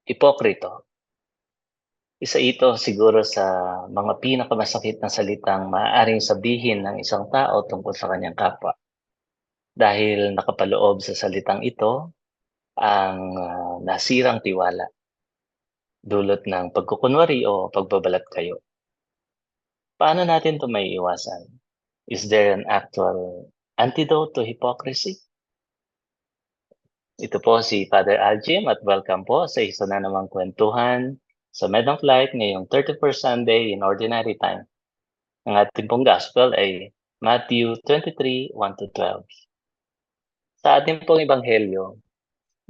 Ipokrito. Isa ito siguro sa mga pinakamasakit na salitang maaaring sabihin ng isang tao tungkol sa kanyang kapwa. Dahil nakapaloob sa salitang ito ang nasirang tiwala, dulot ng pagkukunwari o pagbabalat kayo. Paano natin 'to maiiwasan? Is there an actual antidote to hypocrisy? Ito po si Father Aljim at welcome po sa isa na namang kwentuhan sa Med of Light ngayong 31st Sunday in Ordinary Time. Ang ating pong gospel ay Matthew 23:1-12. Sa ating pong ebanghelyo,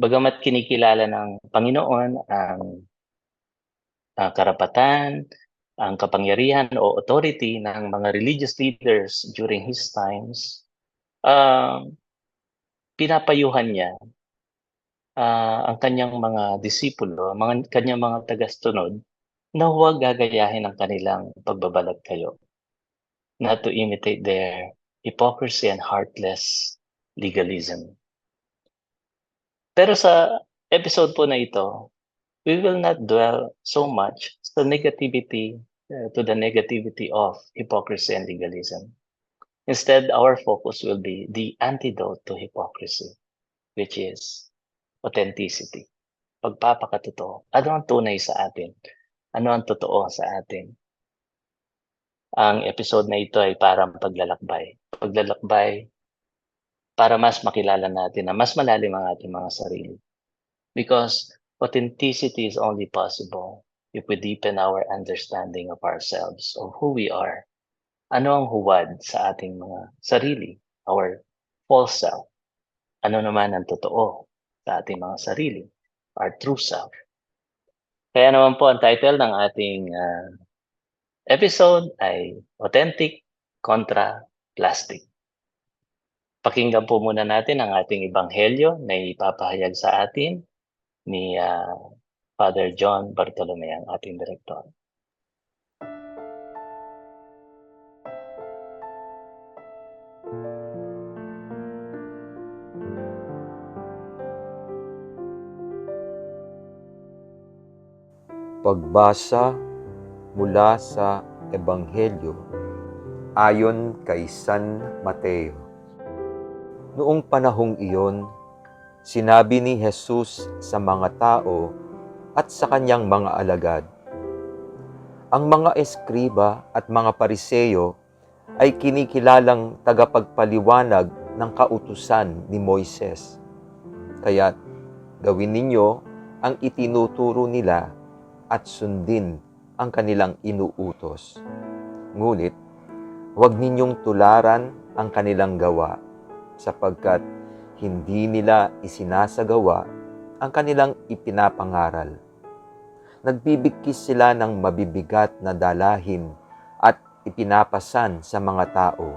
bagamat kinikilala ng Panginoon ang karapatan, ang kapangyarihan o authority ng mga religious leaders during his times, ah, pinapayuhan niya ang kanyang mga disipulo, kanyang mga tagasunod na huwag gagayahin ang kanilang pagbabalag kayo, not to imitate their hypocrisy and heartless legalism. Pero sa episode po na ito, we will not dwell so much sa to the negativity of hypocrisy and legalism. Instead, our focus will be the antidote to hypocrisy, which is authenticity. Pagpapakatotoo. Ano ang tunay sa atin? Ano ang totoo sa atin? Ang episode na ito ay parang paglalakbay. Paglalakbay para mas makilala natin na mas malalim ang ating mga sarili. Because authenticity is only possible if we deepen our understanding of ourselves, of who we are. Ano ang huwad sa ating mga sarili, our false self? Ano naman ang totoo sa ating mga sarili, our true self? Kaya naman po ang title ng ating episode ay Authentic kontra Plastic. Pakinggan po muna natin ang ating ebanghelyo na ipapahayag sa atin ni Father John Bartolome, ang ating direktor. Pagbasa mula sa Ebanghelyo ayon kay San Mateo. Noong panahong iyon, sinabi ni Jesus sa mga tao at sa kanyang mga alagad, ang mga eskriba at mga pariseyo ay kinikilalang tagapagpaliwanag ng kautusan ni Moises. Kaya't gawin ninyo ang itinuturo nila at sundin ang kanilang inuutos. Ngunit, huwag ninyong tularan ang kanilang gawa, sapagkat hindi nila isinasagawa ang kanilang ipinapangaral. Nagbibigkis sila ng mabibigat na dalahin at ipinapasan sa mga tao.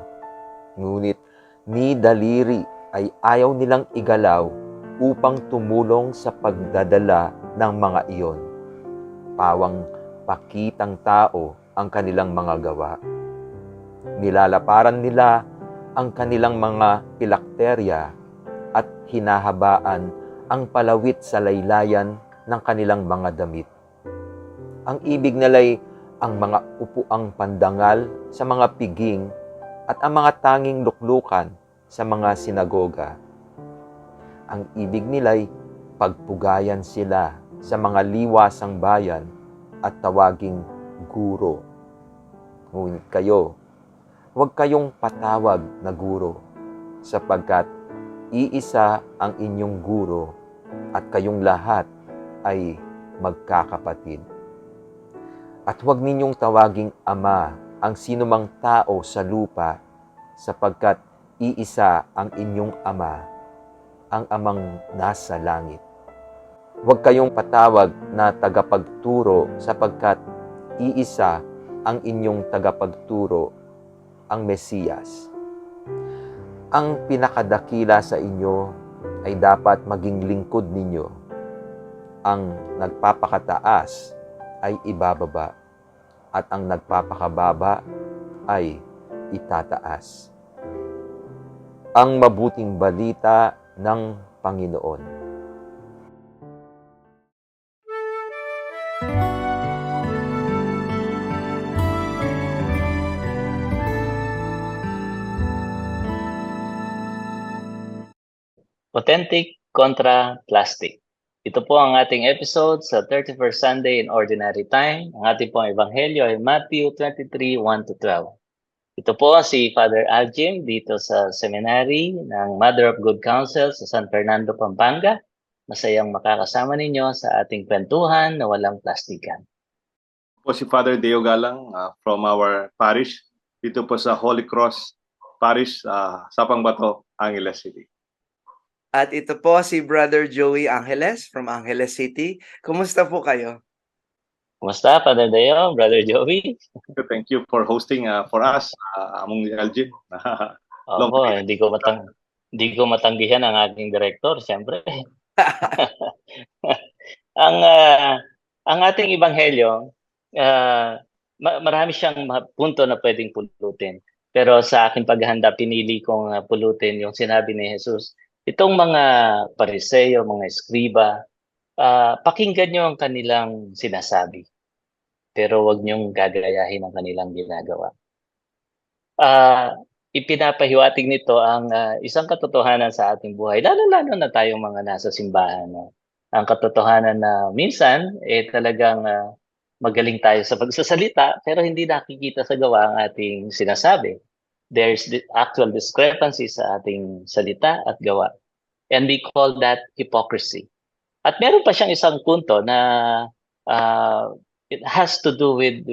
Ngunit, ni daliri ay ayaw nilang igalaw upang tumulong sa pagdadala ng mga iyon. Pawang pakitang tao ang kanilang mga gawa. Nilalaparan nila ang kanilang mga pilakterya at hinahabaan ang palawit sa laylayan ng kanilang mga damit. Ang ibig nila'y ang mga upuang pandangal sa mga piging at ang mga tanging luklukan sa mga sinagoga. Ang ibig nila'y pagpugayan sila sa mga liwasang bayan at tawaging guro. Ngunit kayo, huwag kayong patawag na guro, sapagkat iisa ang inyong guro at kayong lahat ay magkakapatid. At huwag ninyong tawaging ama ang sinumang tao sa lupa, sapagkat iisa ang inyong ama, ang amang nasa langit. Huwag kayong patawag na tagapagturo sapagkat iisa ang inyong tagapagturo, ang Mesiyas. Ang pinakadakila sa inyo ay dapat maging lingkod ninyo. Ang nagpapakataas ay ibababa, at ang nagpapakababa ay itataas. Ang mabuting balita ng Panginoon. Authentic kontra plastic. Ito po ang ating episode sa 31st Sunday in Ordinary Time. Ang ating pong ebanghelyo ay Matthew 23, 1-12. Ito po si Father Aljim dito sa seminary ng Mother of Good Counsel sa San Fernando, Pampanga. Masayang makakasama ninyo sa ating kwentuhan na walang plastikan. Po si Father Deo Galang from our parish dito po sa Holy Cross Parish sa Pangbato, Angeles City. At ito po si Brother Joey Angeles from Angeles City. Kumusta po kayo? Kumusta, Father Deo, Brother Joey? Thank you for hosting for us among Elgin. Opo, hindi ko matanggihan ang aking director, siyempre. Ang ating ebanghelyo, marami siyang punto na pwedeng pulutin. Pero sa aking paghahanda, pinili kong pulutin yung sinabi ni Jesus. Itong mga Pariseo, mga Eskriba, pakinggan nyo ang kanilang sinasabi. Pero wag niyong gagayahin ang kanilang ginagawa. Ipinapahiwatig nito ang isang katotohanan sa ating buhay, lalo-lalo na tayong mga nasa simbahan. Ang katotohanan na minsan, talagang magaling tayo sa pagsasalita, pero hindi nakikita sa gawa ang ating sinasabi. There's the actual discrepancy sa ating salita at gawa. And we call that hypocrisy. At meron pa siyang isang punto na it has to do with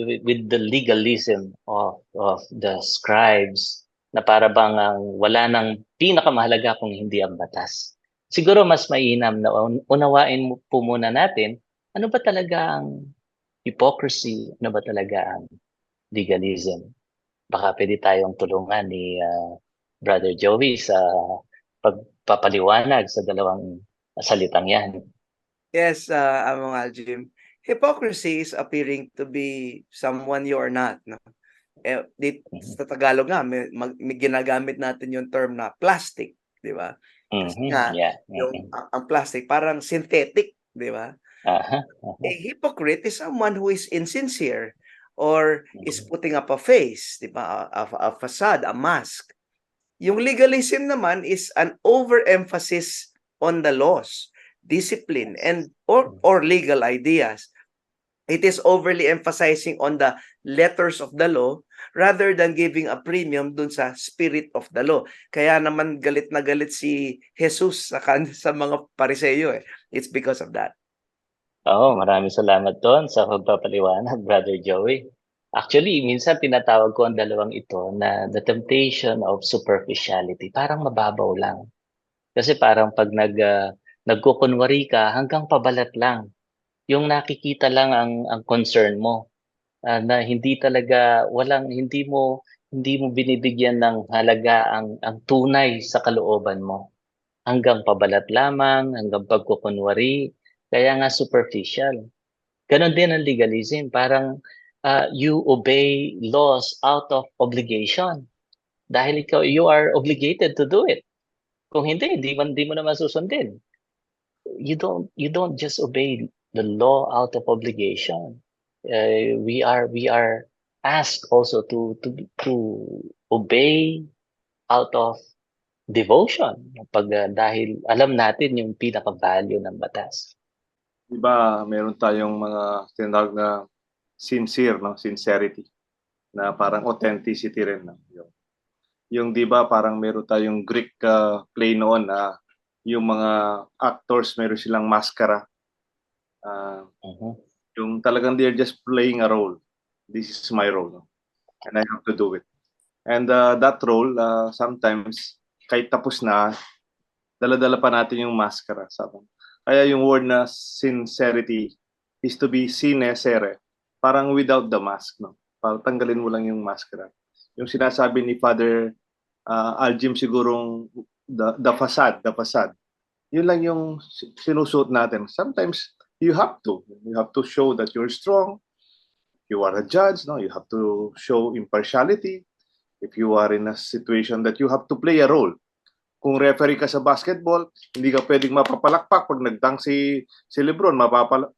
the legalism of the scribes, na para bang wala nang pinakamahalaga kung hindi ang batas. Siguro mas mainam na unawain po muna natin, ano ba talaga ang hypocrisy, ano ba talaga ang legalism. Baka pwede tayong tulungan ni Brother Joey sa pagpapaliwanag sa dalawang salitang yan. Yes, Among Aljim. Hypocrisy is appearing to be someone you are not. No? Sa Tagalog nga, may ginagamit natin yung term na plastic, di ba? Kasi nga, ang plastic parang synthetic, di ba? A hypocrite is someone who is insincere or is putting up a face, di ba? A facade, a mask. Yung legalism naman is an overemphasis on the laws, discipline, and or legal ideas. It is overly emphasizing on the letters of the law rather than giving a premium dun sa spirit of the law. Kaya naman galit na galit si Jesus sa mga Pariseo. It's because of that. Maraming salamat doon sa pagpapaliwanag, Brother Joey. Actually, minsan tinatawag ko ang dalawang ito na the temptation of superficiality. Parang mababaw lang. Kasi parang pag nagkukunwari ka, hanggang pabalat lang. Yung nakikita lang ang concern mo. Na hindi talaga, hindi mo binibigyan ng halaga ang tunay sa kalooban mo. Hanggang pabalat lamang, hanggang pagkukunwari, kaya nga superficial. Ganon din ang legalism. Parang you obey laws out of obligation. Dahil you are obligated to do it. Kung hindi mo naman susundin. You don't just obey the law out of obligation. We are asked also to obey out of devotion, dahil alam natin yung pinaka-value ng batas. Diba, meron tayong mga tinatawag na sincere, no? Sincerity, na parang authenticity rin. No? Yung diba, parang meron tayong Greek play noon na yung mga actors, meron silang maskara. Yung talagang they're just playing a role. This is my role, no? And I have to do it. And that role, sometimes, kahit tapos na, dala-dala pa natin yung maskara. Kaya yung word na sincerity is to be sincere, parang without the mask, no? Parang tanggalin mo lang yung maskara. Yung sinasabi ni Father Aljim sigurong the facade. Yun lang yung sinusuot natin. Sometimes you have to show that you're strong. You are a judge, no? You have to show impartiality. If you are in a situation that you have to play a role. Kung referee ka sa basketball, hindi ka pwedeng mapapalakpak pag nagdang si Lebron,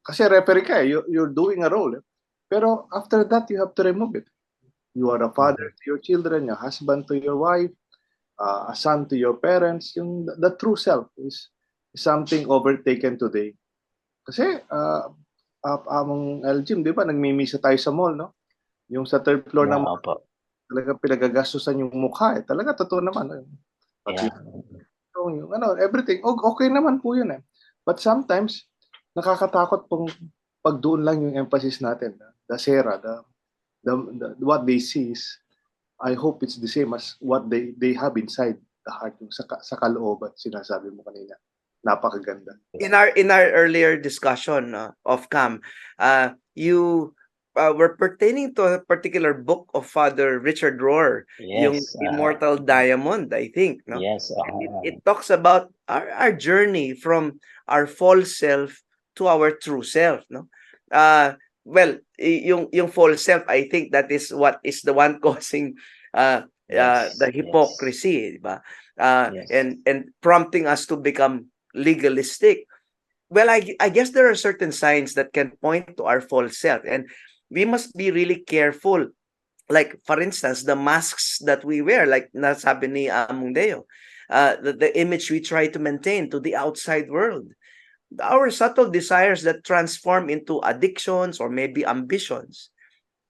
kasi referee ka, you're doing a role. Pero after that, you have to remove it. You are a father to your children, a husband to your wife, a son to your parents, yung the true self is something overtaken today. Kasi among Elgin, di ba, nagmimisa tayo sa mall, no? Yung sa third floor Yeah, ng opo. talaga pinagagastusan yung mukha eh. Talaga totoo naman. Pati Yeah. yung ano, everything, okay naman po yun eh. But sometimes, nakakatakot pong pag doon lang yung emphasis natin. The Sera, what they see is, I hope it's the same as what they have inside the heart, yung sa kalooban, sinasabi mo kanina. Napakaganda. In our earlier discussion of Cam, you were pertaining to a particular book of Father Richard Rohr, yung Yes. Immortal Diamond, I think, no? Yes. And it talks about our journey from our false self to our true self, no? Well, yung false self, I think that is what is the one causing Yes. the hypocrisy, di ba? Yes. And prompting us to become legalistic. Well, I guess there are certain signs that can point to our false self, and we must be really careful. Like, for instance, the masks that we wear, like nasabi ni Among Deo, the image we try to maintain to the outside world, our subtle desires that transform into addictions or maybe ambitions,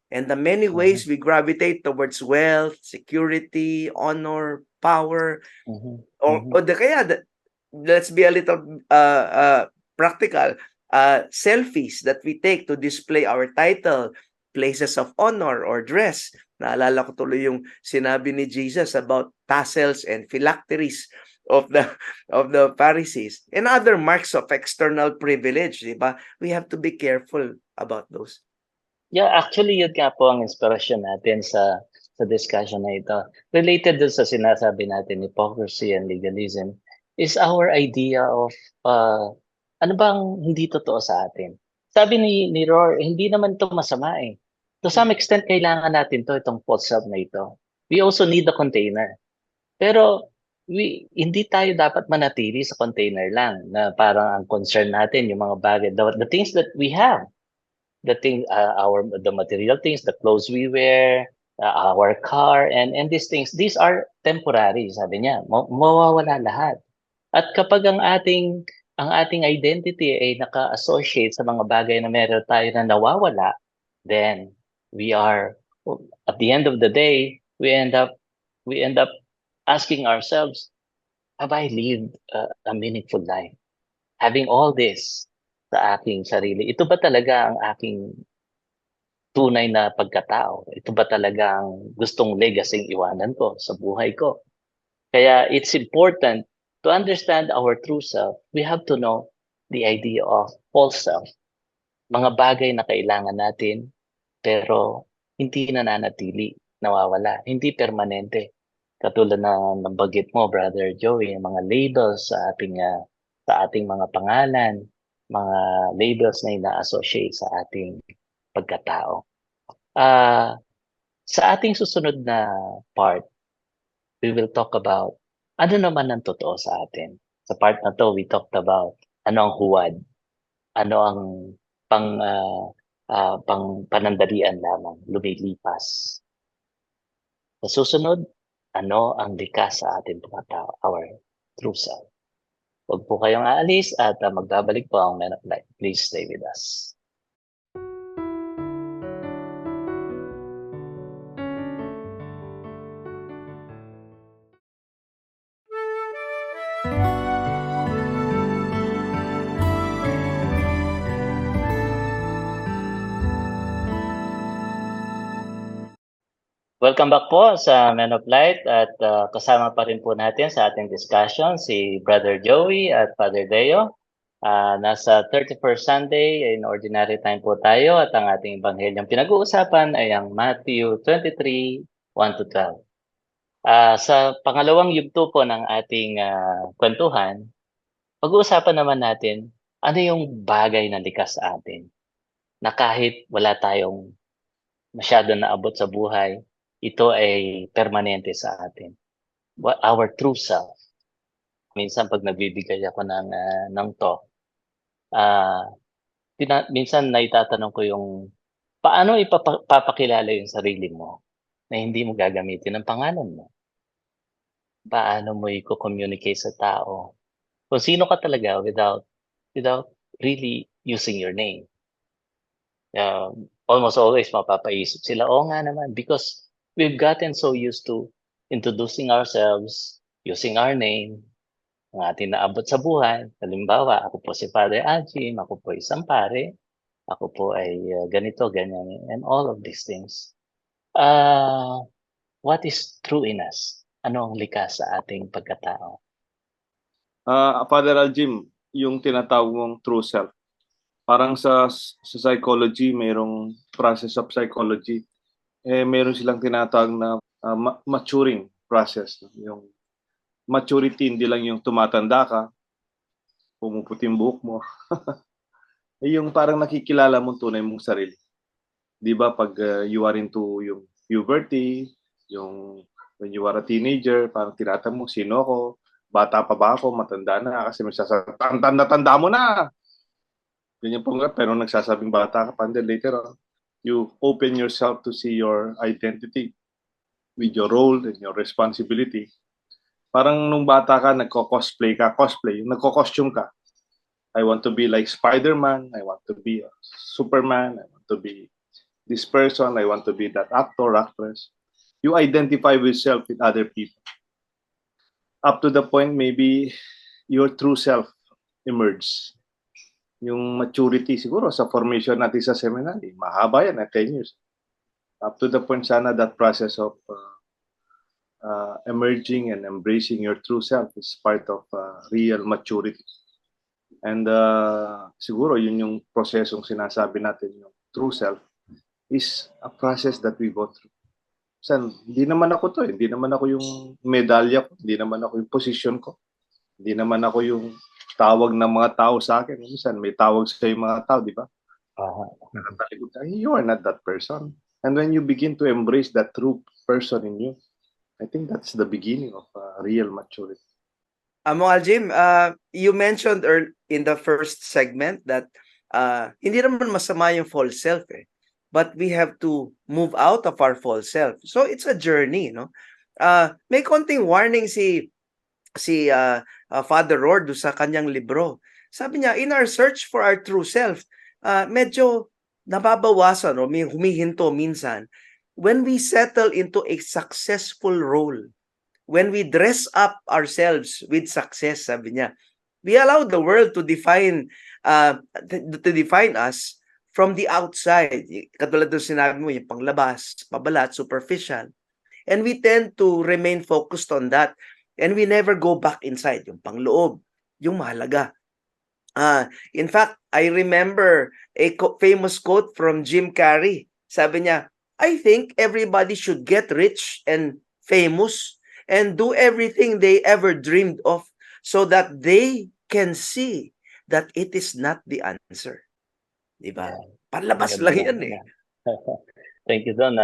and the many ways we gravitate towards wealth, security, honor, power, or the kaya let's be a little practical, selfies that we take to display our title, places of honor, or dress. Naalala ko tuloy yung sinabi ni Jesus about tassels and phylacteries of the Pharisees and other marks of external privilege, di ba? We have to be careful about those. Yeah, actually yun nga po ang inspirasyon natin sa discussion na ito. Related dun sa sinasabi natin, hypocrisy and legalism, is our idea of ano bang hindi totoo sa atin. Sabi ni Rohr, hindi naman ito masama eh. To some extent, kailangan natin to, itong false self na ito. We also need the container. Pero hindi tayo dapat manatili sa container lang na parang ang concern natin yung mga bagay, the things that we have, the thing, the material things, the clothes we wear, our car, and these things, these are temporary, sabi niya. Mawawala lahat. At kapag ang ating identity ay naka-associate sa mga bagay na meron tayo na nawawala, then we are, at the end of the day, we end up asking ourselves, have I lived a meaningful life? Having all this sa aking sarili, ito ba talaga ang aking tunay na pagkatao? Ito ba talaga ang gustong legacy iwanan ko sa buhay ko? Kaya it's important to understand our true self. We have to know the idea of false self. Mga bagay na kailangan natin, pero hindi nananatili, nawawala, hindi permanente. Katulad ng nabanggit mo, Brother Joey, yung mga labels sa ating mga pangalan, mga labels na ina-associate sa ating pagkatao. Sa ating susunod na part, we will talk about ano naman ang totoo sa atin. Sa part na to, we talked about ano ang huwad, ano ang panandalian lamang, lumilipas. Sa susunod, ano ang likas sa ating pagkatao, our true self. Huwag po kayong aalis at magbabalik po ang Men of Light. Please stay with us. Welcome back po sa Men of Light at kasama pa rin po natin sa ating discussion si Brother Joey at Father Deo. Nasa 31st Sunday in Ordinary Time po tayo at ang ating ebanghelyong pinag-uusapan ay ang Matthew 23, 1-12. Sa pangalawang yugto po ng ating kwentuhan, pag-uusapan naman natin ano yung bagay na likas sa atin na kahit wala tayong masyado naabot sa buhay, ito ay permanente sa atin. Our true self. Minsan pag nagbibigay ako ng talk, minsan naitatanong ko yung paano ipapakilala yung sarili mo na hindi mo gagamitin ang pangalan mo. paano mo i-communicate sa tao kung sino ka talaga without really using your name. Almost always mapapaisip sila, oo nga naman, because we've gotten so used to introducing ourselves, using our name, ang ating naabot sa buhay. Halimbawa, ako po si Father Ajim, ako po isang pare, ako po ay ganito, ganyan, and all of these things. What is true in us? Ano ang likas sa ating pagkatao? Father Aljim, yung tinatawag mong true self. Parang sa psychology, mayroong process of psychology. Meron silang tinatawag na maturing process. Yung maturity, hindi lang yung tumatanda ka, pumuputi yung buhok mo. Yung parang nakikilala mo tunay mong sarili. Di ba pag you are into yung puberty, yung when you are a teenager, parang tinatanong mo, sino ako? Bata pa ba ako? Matanda na? Kasi may tanda mo na! Ganyan po nga, pero nagsasabing bata ka pa. And then later on, you open yourself to see your identity with your role and your responsibility. Parang nung bata ka, nagko-cosplay, nagko-costume ka. I want to be like Spider-Man, I want to be a Superman, I want to be this person, I want to be that actor, actress. You identify with yourself with other people. Up to the point maybe your true self emerges. Yung maturity siguro sa formation natin sa seminary, mahaba yan, 10 years. Up to the point sana that process of emerging and embracing your true self is part of real maturity. And siguro yun yung prosesong sinasabi natin, yung true self is a process that we go through. Hindi naman ako to, hindi naman ako yung medalya ko, hindi naman ako yung position ko, hindi naman ako yung tawag ng mga tao sa akin. Minsan may tawag sa yung mga tao, di ba? You are not that person. And when you begin to embrace that true person in you, I think that's the beginning of real maturity. Aljim, you mentioned in the first segment that hindi naman masama yung false self but we have to move out of our false self. So it's a journey, no? May konting warning si Father Lord sa kanyang libro. Sabi niya, in our search for our true self, medyo nababawasan o may humihinto minsan when we settle into a successful role. When we dress up ourselves with success, sabi niya, we allow the world to define us from the outside. Katulad ng sinabi mo, yung panglabas, pabalat, superficial. And we tend to remain focused on that. And we never go back inside, yung pangloob, yung mahalaga. In fact, I remember a famous quote from Jim Carrey. Sabi niya, I think everybody should get rich and famous and do everything they ever dreamed of so that they can see that it is not the answer. Diba? Yeah. Panlabas lang yan eh. Thank you doon,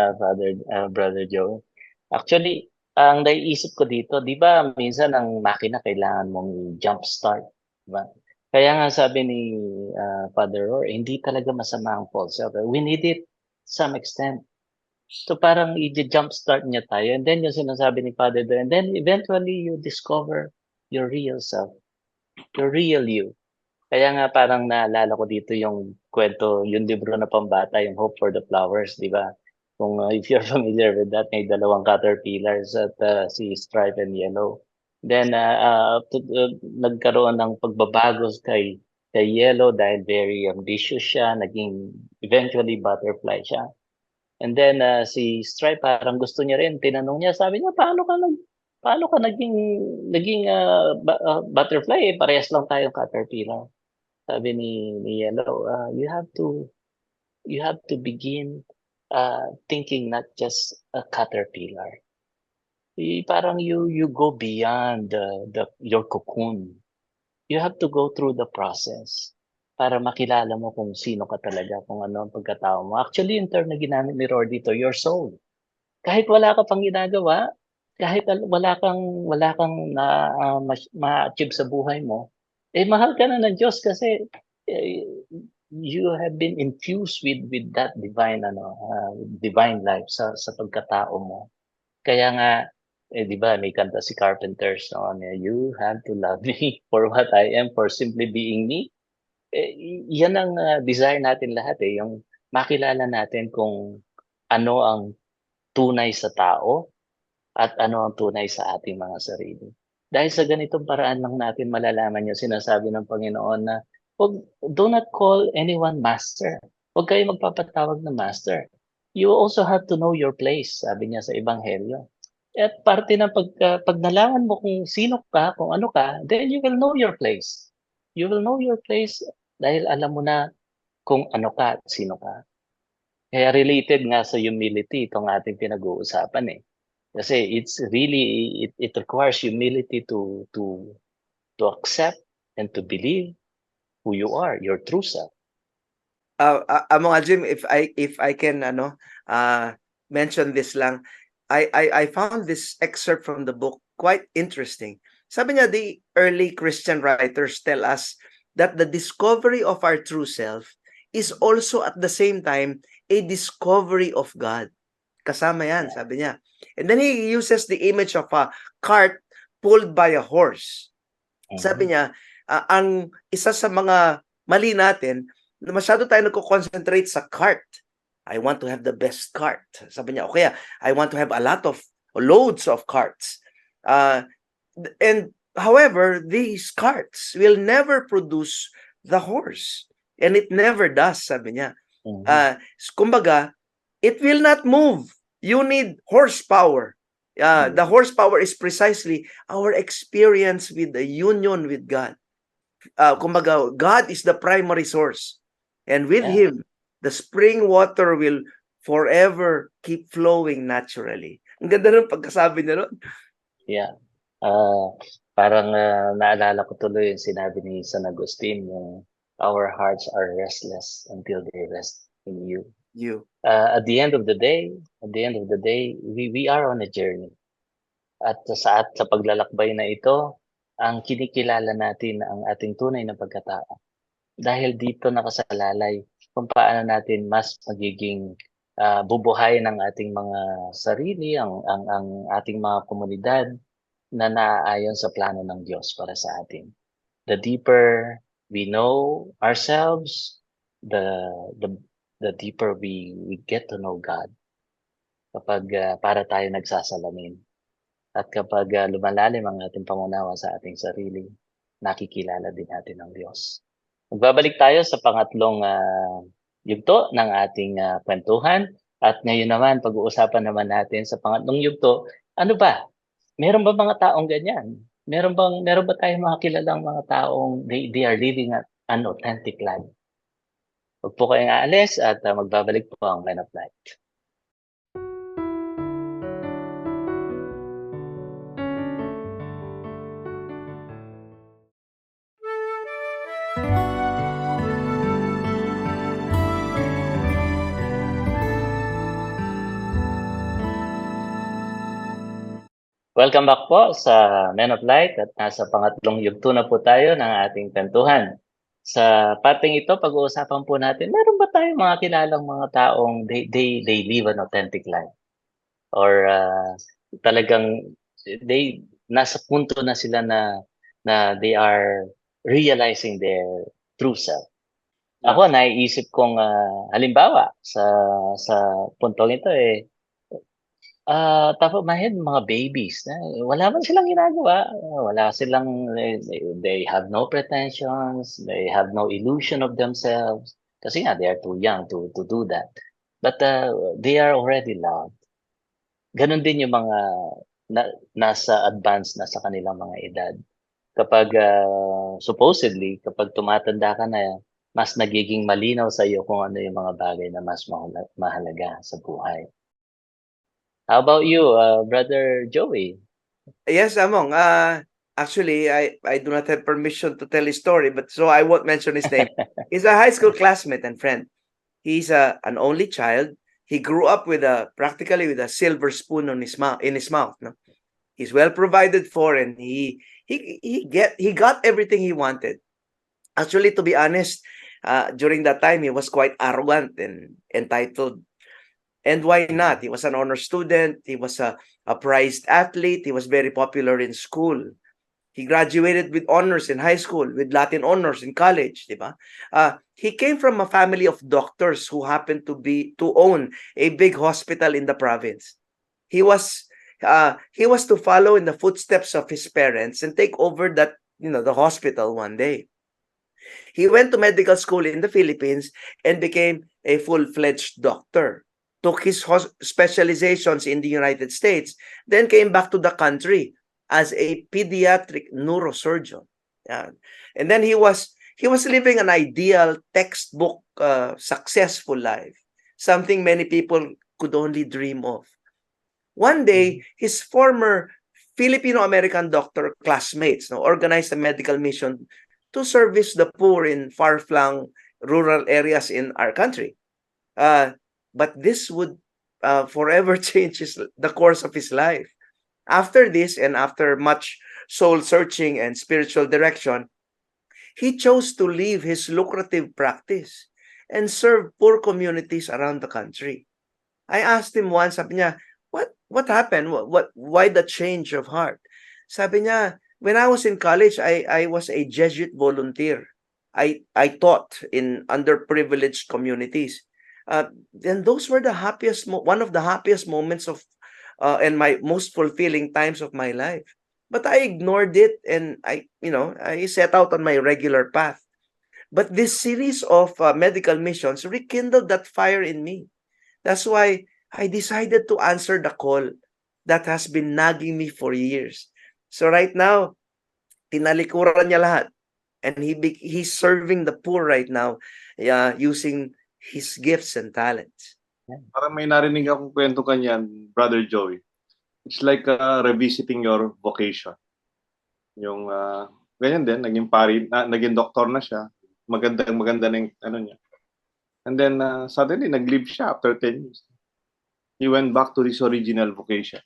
Brother Joe. Actually, ang naiisip ko dito, di ba minsan ang makina kailangan mong jump start, di ba? Kaya nga sabi ni Father Roar, hindi talaga masama ang false self. We need it some extent. So parang i-jump start niya tayo, and then yung sinasabi ni Father doon, and then eventually you discover your real self, your real you. Kaya nga parang naalala ko dito yung kwento, yung libro na pambata, yung Hope for the Flowers, di ba? Kung if you're familiar with that, may dalawang caterpillars at si Stripe and Yellow. Then nagkaroon ng pagbabago kay Yellow dahil very ambitious siya, naging eventually butterfly siya. And then si Stripe parang gusto niya rin, tinanong niya, sabi niya, paano ka naging butterfly? Parehas lang tayong caterpillar. Sabi ni Yellow, you have to begin thinking not just a caterpillar. Parang you go beyond your cocoon. You have to go through the process para makilala mo kung sino ka talaga, kung ano ang pagkatao mo. Actually, yung term na ginamit ni Lord dito, your soul. Kahit wala ka pang ginagawa, kahit wala kang ma-achieve sa buhay mo, mahal ka na ng Diyos kasi you have been infused with that divine life sa pagkatao mo. Kaya nga di ba, may kanta si Carpenters noon, "You have to love me for what I am, for simply being me." Yan ang desire natin lahat yung makilala natin kung ano ang tunay sa tao at ano ang tunay sa ating mga sarili. Dahil sa ganitong paraan lang natin malalaman yung sinasabi ng Panginoon na, do not call anyone master. Huwag kayo magpapatawag na master. You also have to know your place, sabi niya sa Ebanghelyo. At parte ng pag nalaman mo kung sino ka, kung ano ka, then you will know your place. You will know your place dahil alam mo na kung ano ka at sino ka. Kaya related nga sa humility itong ating pinag-uusapan Kasi it's really it requires humility to accept and to believe who you are, your true self. Mga Jim, if I can mention this lang, I found this excerpt from the book quite interesting. Sabi niya, the early Christian writers tell us that the discovery of our true self is also at the same time a discovery of God. Kasama yan, sabi niya. And then he uses the image of a cart pulled by a horse. Sabi niya, ang isa sa mga mali natin, masyado tayo nagko-concentrate sa cart. I want to have the best cart. Sabi niya, okay, I want to have a lot of loads of carts. And however, these carts will never produce the horse. And it never does, sabi niya. Kumbaga, it will not move. You need horsepower. The horsepower is precisely our experience with the union with God. Kumbaga, God is the primary source. And with Him, the spring water will forever keep flowing naturally. Ang ganda ng pagkasabi niya nun. Yeah. Parang naalala ko tuloy yung sinabi ni San Agustin, yung our hearts are restless until they rest in you. At the end of the day, we are on a journey. At sa paglalakbay na ito, ang kinikilala natin ang ating tunay na pagkatao. Dahil dito nakasalalay kung paano natin mas magiging bubuhayin ang ating mga sarili, ang ating mga komunidad na naaayon sa plano ng Diyos para sa atin. The deeper we know ourselves, the deeper we get to know God. Kapag para tayo nagsasalamin. At kapag lumalalim ang ating pangunawa sa ating sarili, nakikilala din natin ang Diyos. Magbabalik tayo sa pangatlong yugto ng ating kwentuhan. At ngayon naman, pag-uusapan naman natin sa pangatlong yugto, ano ba? Meron ba mga taong ganyan? Meron ba tayong mga kilalang mga taong they are living an authentic life? Huwag po kayong aalis at magbabalik po ang Men of Light. Welcome back po sa Men of Light at nasa pangatlong yugto na po tayo ng ating kwentuhan. Sa parting ito, pag-uusapan po natin, meron ba tayong mga kilalang mga taong they live an authentic life? Or talagang nasa punto na sila na they are realizing their true self. Ako, naiisip kong halimbawa sa puntong ito top of my head, mga babies na wala man silang ginagawa. Wala silang, they have no pretensions, they have no illusion of themselves. Kasi nga, they are too young to do that. But they are already loved. Ganon din yung mga nasa advance na sa kanilang mga edad. Kapag supposedly, kapag tumatanda ka na, mas nagiging malinaw sa iyo kung ano yung mga bagay na mas mahalaga sa buhay. How about you, Brother Joey? Yes, Among. Actually, I do not have permission to tell his story, but so I won't mention his name. He's a high school classmate and friend. He's an only child. He grew up practically with a silver spoon in his mouth. No? He's well provided for, and he got everything he wanted. Actually, to be honest, during that time he was quite arrogant and entitled. And why not? He was an honor student. He was a a prized athlete. He was very popular in school. He graduated with honors in high school, with Latin honors in college, di ba? He came from a family of doctors who happened to own a big hospital in the province. He was to follow in the footsteps of his parents and take over the hospital one day. He went to medical school in the Philippines and became a full-fledged doctor. Took his specializations in the United States, then came back to the country as a pediatric neurosurgeon. Yeah. And then he was living an ideal textbook successful life, something many people could only dream of. One day, his former Filipino-American doctor classmates organized a medical mission to service the poor in far-flung rural areas in our country. But this would forever change the course of his life. After this, and after much soul-searching and spiritual direction, he chose to leave his lucrative practice and serve poor communities around the country. I asked him once, sabi niya, what happened? Why the change of heart? Sabi niya, when I was in college, I was a Jesuit volunteer. I taught in underprivileged communities. And those were one of the happiest moments of and my most fulfilling times of my life. But I ignored it, and I set out on my regular path. But this series of medical missions rekindled that fire in me. That's why I decided to answer the call that has been nagging me for years. So right now, tinalikuran niya lahat. And he's serving the poor right now using his gifts and talents. Parang may narinig akong kwento kanyan, Brother Joey. It's like revisiting your vocation. Yung ganyan din, naging doktor na siya. Maganda na yung ano niya. And then suddenly nag-leave siya after 10 years. He went back to his original vocation.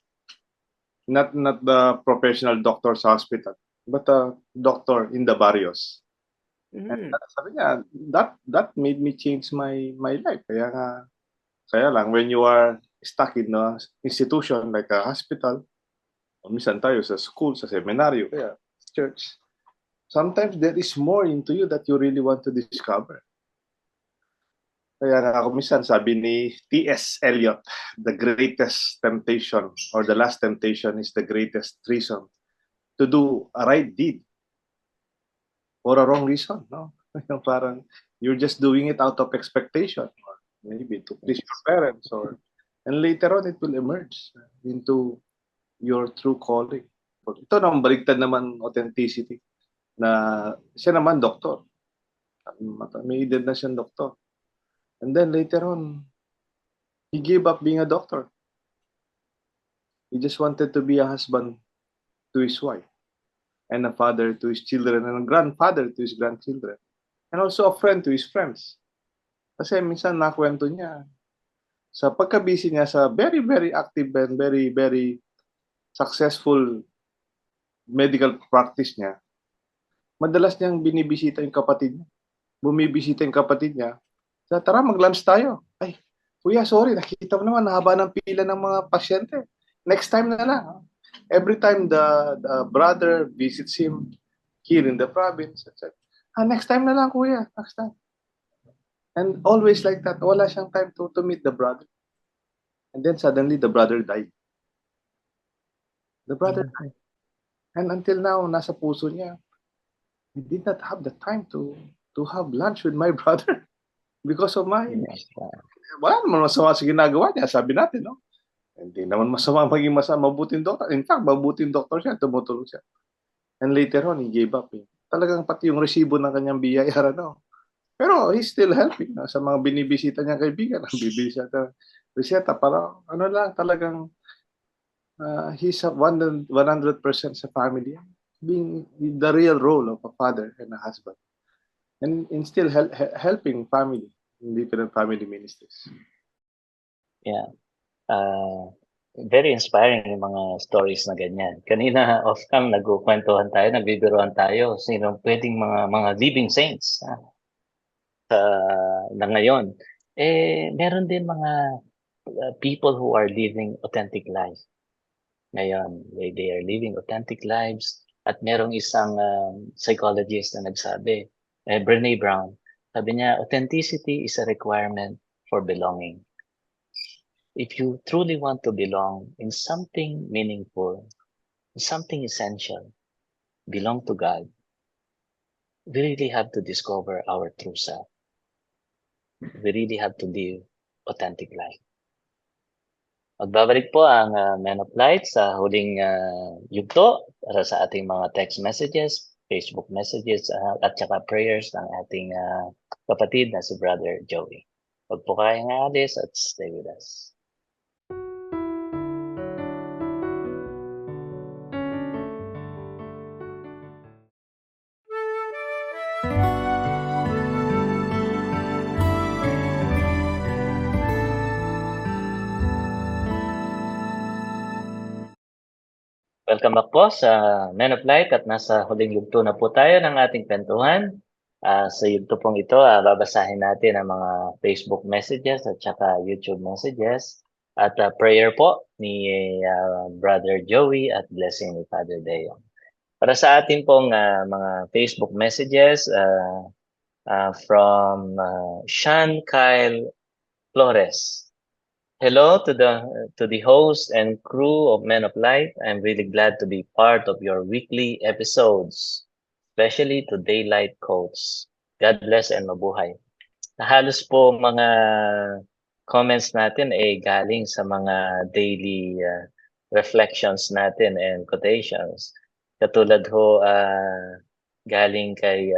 Not the professional doctor's hospital, but a doctor in the barrios. And sabi niya, that made me change my life. Kaya lang, when you are stuck in an institution like a hospital, o minsan tayo sa school, sa seminaryo, kaya church, sometimes there is more into you that you really want to discover. Kaya nga ako minsan, sabi ni T.S. Eliot, the greatest temptation or the last temptation is the greatest reason to do a right deed for a wrong reason. No? Parang you're just doing it out of expectation, or maybe to please your parents, and later on it will emerge into your true calling. Ito naman, baliktad naman authenticity, na siya naman doktor. May edad na siyang doktor. And then later on, he gave up being a doctor. He just wanted to be a husband to his wife, and a father to his children, and a grandfather to his grandchildren, and also a friend to his friends. Kasi minsan nakwento niya, sa pagka-busy niya sa very, very active and very, very successful medical practice niya, madalas niyang binibisita yung kapatid niya. Bumibisita yung kapatid niya, tara mag-lunch tayo. Ay, kuya, sorry, nakita mo naman, haba ng pila ng mga pasyente. Next time na lang. Every time the brother visits him here in the province, etc. Next time na lang, kuya. Next time. And always like that. Wala siyang time to meet the brother. And then suddenly, the brother died. The brother died. And until now, nasa puso niya, he did not have the time to have lunch with my brother. Because of my... Wala naman masama sa ginagawa niya, sabi natin, no? Hindi naman masama maging mabuting doktor. In fact, mabuting doktor siya, tumutulong siya. And later on, he gave up. Talagang pati yung resibo ng kanyang biyayaran, no? Pero he's still helping. No? Sa mga binibisita niyang kaibigan, ang bibisita, reseta, parang ano lang, talagang he's 100% sa family. Being the real role of a father and a husband. And still helping family in different family ministries. Yeah. Very inspiring yung mga stories na ganyan. Kanina off-cam nagkukwentuhan tayo, nagbibiruan tayo. Sino pwedeng mga living saints na ngayon. Meron din mga people who are living authentic life. Ngayon, they are living authentic lives. At merong isang psychologist na nagsabi, Brené Brown, sabi niya, authenticity is a requirement for belonging. If you truly want to belong in something meaningful, something essential, belong to God, we really have to discover our true self. We really have to live authentic life. Magbabalik po ang Men of Light sa huling yugto para sa ating mga text messages, Facebook messages, at saka prayers ng ating kapatid na si Brother Joey. Huwag po kayong aalis at stay with us. Welcome back po sa Men of Light at nasa huling yugto na po tayo ng ating kwentuhan. Sa yugto pong ito, babasahin natin ang mga Facebook messages at saka YouTube messages at prayer po ni Brother Joey at blessing ni Father Deo. Para sa ating pong mga Facebook messages from Sean Kyle Flores. Hello to the host and crew of Men of Light. I'm really glad to be part of your weekly episodes, especially to Daylight Quotes. God bless and mabuhay. Halos po mga comments natin ay galing sa mga daily reflections natin and quotations. Katulad ho galing kay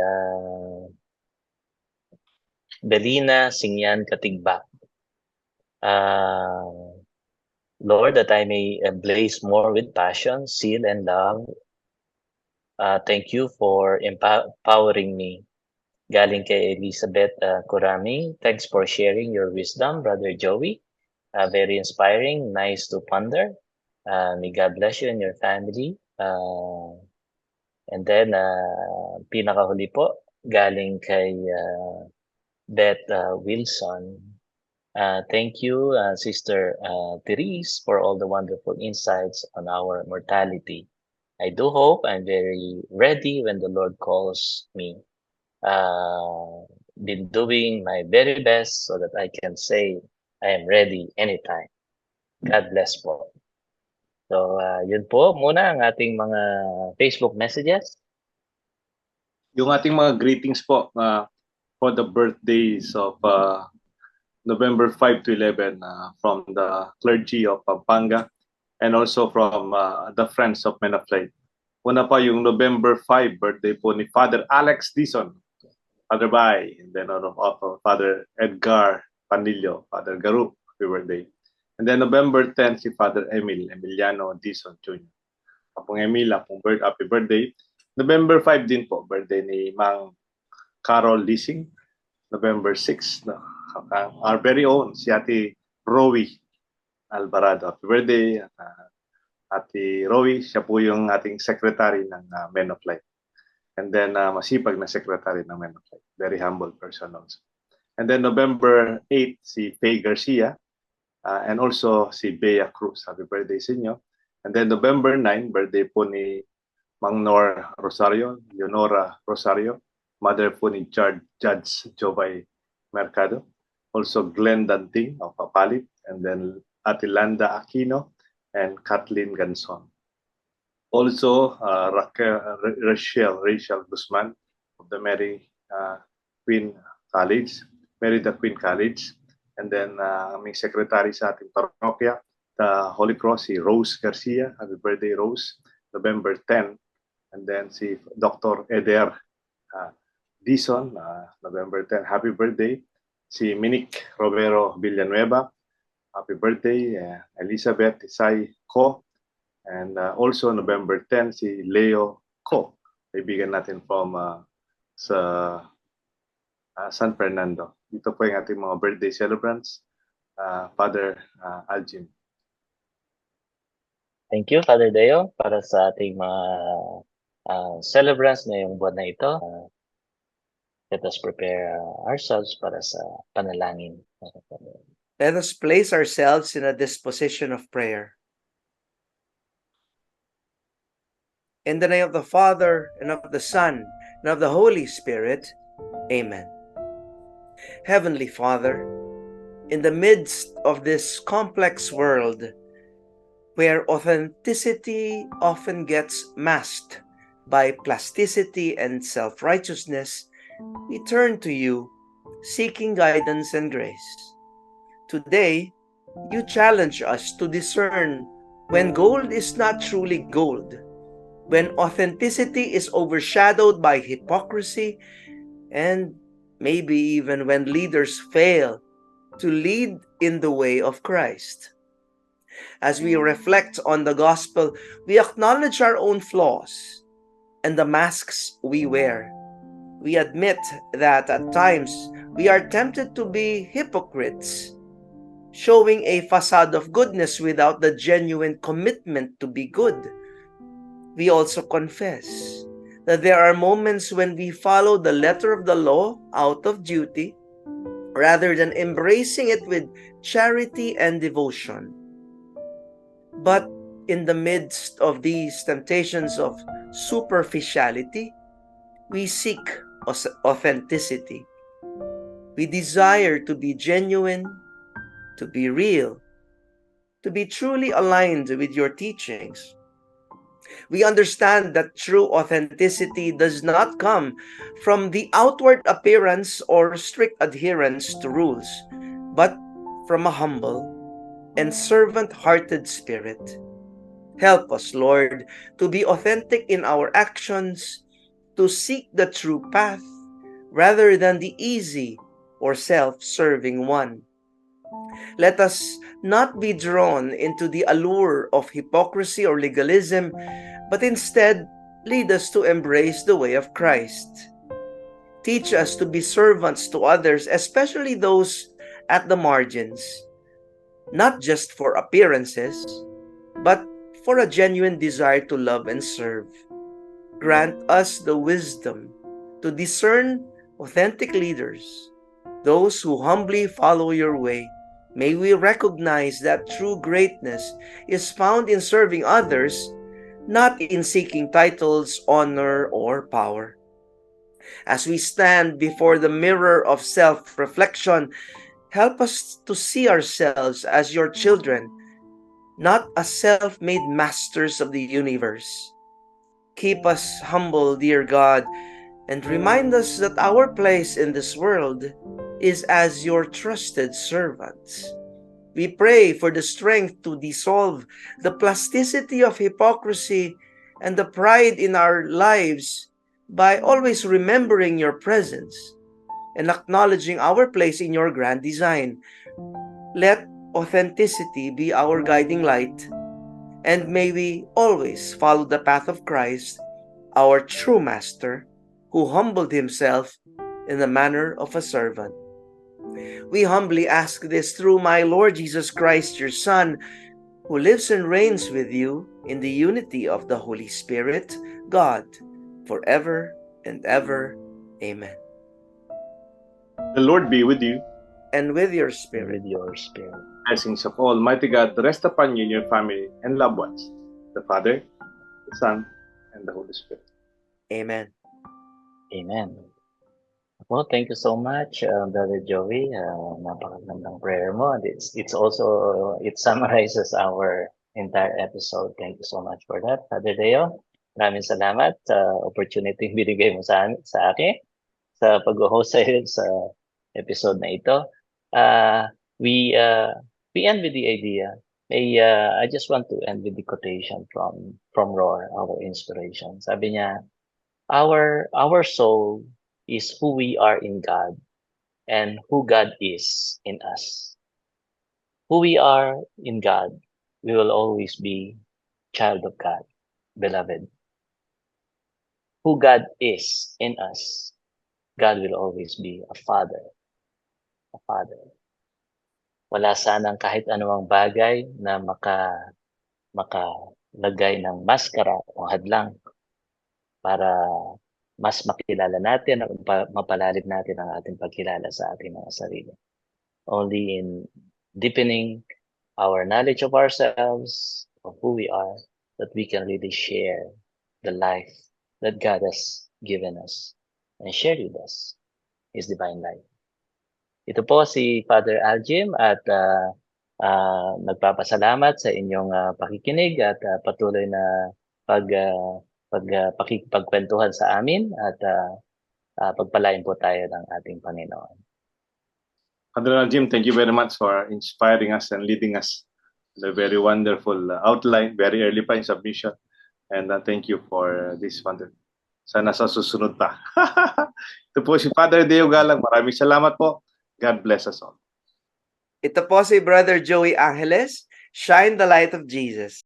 Belina Singyan Katigbak. Lord, that I may blaze more with passion, zeal, and love. Thank you for empowering me. Galing kay Elizabeth Kurami. Thanks for sharing your wisdom, Brother Joey. Very inspiring, nice to ponder. May God bless you and your family. And then, pinakahuli po, galing kay Beth Wilson. Thank you, Sister Therese, for all the wonderful insights on our mortality. I do hope I'm very ready when the Lord calls me. Been doing my very best so that I can say I am ready anytime. God bless po. So, yun po muna ang ating mga Facebook messages. Yung ating mga greetings po for the birthdays of November 5 to 11 from the clergy of Pampanga and also from the Friends of Men of Light. Una pa yung November 5, birthday po ni Father Alex Dizon, Father Bay, and then Father Edgar Panillo, Father Garu, happy birthday. And then November 10, si Father Emiliano Dizon Jr. Apong Emila, happy birthday. November 5 din po, birthday ni Mang Carol Lising. November 6, our very own, si Ate Rowie Alvarado. Happy birthday, Ate Rowie. Siya po yung ating secretary ng Men of Light. And then, masipag na secretary ng Men of Light. Very humble person also. And then, November 8, si Faye Garcia. And also, si Bea Cruz. Happy birthday sa inyo. And then, November 9, birthday po ni Mang Nor Rosario, Leonora Rosario. Mother po ni Judge Jovay Mercado. Also Glenn Danting of Papalit. And then Ate Landa Aquino and Kathleen Ganson. Also Rachel Guzman of the Mary Queen College. Mary the Queen College. And then aming secretary sa ating parokya, the Holy Cross, si Rose Garcia. Happy birthday, Rose. November 10. And then si Dr. Eder Dizon, November 10, happy birthday. Si Minique Romero Villanueva, happy birthday. Elizabeth Isay Co. And also November 10, si Leo Co. Kaibigan natin from sa San Fernando. Ito po yung ating mga birthday celebrants. Father Aljim. Thank you, Father Deo, para sa ating mga celebrants ngayong buwan na ito. Let us prepare ourselves para sa panalangin. Let us place ourselves in a disposition of prayer. In the name of the Father, and of the Son, and of the Holy Spirit. Amen. Heavenly Father, in the midst of this complex world, where authenticity often gets masked by plasticity and self-righteousness, we turn to you, seeking guidance and grace. Today, you challenge us to discern when gold is not truly gold, when authenticity is overshadowed by hypocrisy, and maybe even when leaders fail to lead in the way of Christ. As we reflect on the gospel, we acknowledge our own flaws and the masks we wear. We admit that at times we are tempted to be hypocrites, showing a facade of goodness without the genuine commitment to be good. We also confess that there are moments when we follow the letter of the law out of duty rather than embracing it with charity and devotion. But in the midst of these temptations of superficiality, we seek authenticity. We desire to be genuine, to be real, to be truly aligned with your teachings. We understand that true authenticity does not come from the outward appearance or strict adherence to rules, but from a humble and servant-hearted spirit. Help us, Lord, to be authentic in our actions, to seek the true path rather than the easy or self-serving one. Let us not be drawn into the allure of hypocrisy or legalism, but instead lead us to embrace the way of Christ. Teach us to be servants to others, especially those at the margins, not just for appearances, but for a genuine desire to love and serve. Grant us the wisdom to discern authentic leaders, those who humbly follow your way. May we recognize that true greatness is found in serving others, not in seeking titles, honor, or power. As we stand before the mirror of self-reflection, help us to see ourselves as your children, not as self-made masters of the universe. Keep us humble, dear God, and remind us that our place in this world is as your trusted servants. We pray for the strength to dissolve the plasticity of hypocrisy and the pride in our lives by always remembering your presence and acknowledging our place in your grand design. Let authenticity be our guiding light, and may we always follow the path of Christ, our true master, who humbled himself in the manner of a servant. We humbly ask this through my Lord Jesus Christ, your Son, who lives and reigns with you in the unity of the Holy Spirit, God, forever and ever. Amen. The Lord be with you. And with your and spirit. with your spirit. Blessings of Almighty God rest upon you and your family and loved ones. The Father, the Son, and the Holy Spirit. Amen. Amen. Well, thank you so much, Brother Joey. Napakagandang prayer mo. And it's also, it summarizes our entire episode. Thank you so much for that, Father Deo. Maraming salamat sa opportunity binigay mo sa akin sa pag-host sa episode na ito. We end with the idea. I just want to end with the quotation from Rohr, our inspiration. Sabi niya, our soul is who we are in God and who God is in us. Who we are in God, we will always be child of God, beloved. Who God is in us, God will always be a father. A father. Wala sanang kahit anumang bagay na makalagay ng maskara o hadlang para mas makilala natin at mapalalim natin ang ating pagkilala sa ating mga sarili. Only in deepening our knowledge of ourselves, of who we are, that we can really share the life that God has given us and shared with us, His divine life. Ito po si Father Aljim at nagpapasalamat sa inyong pakikinig at patuloy na pakikipagkwentuhan sa amin at pagpalain po tayo ng ating Panginoon. Father Jim, thank you very much for inspiring us and leading us in a very wonderful outline, very early pa in submission. And thank you for this, Father. Sana sa susunod pa. Ito po si Father Deo Galang. Maraming salamat po. God bless us all. Ito po si Brother Joey Angeles. Shine the light of Jesus.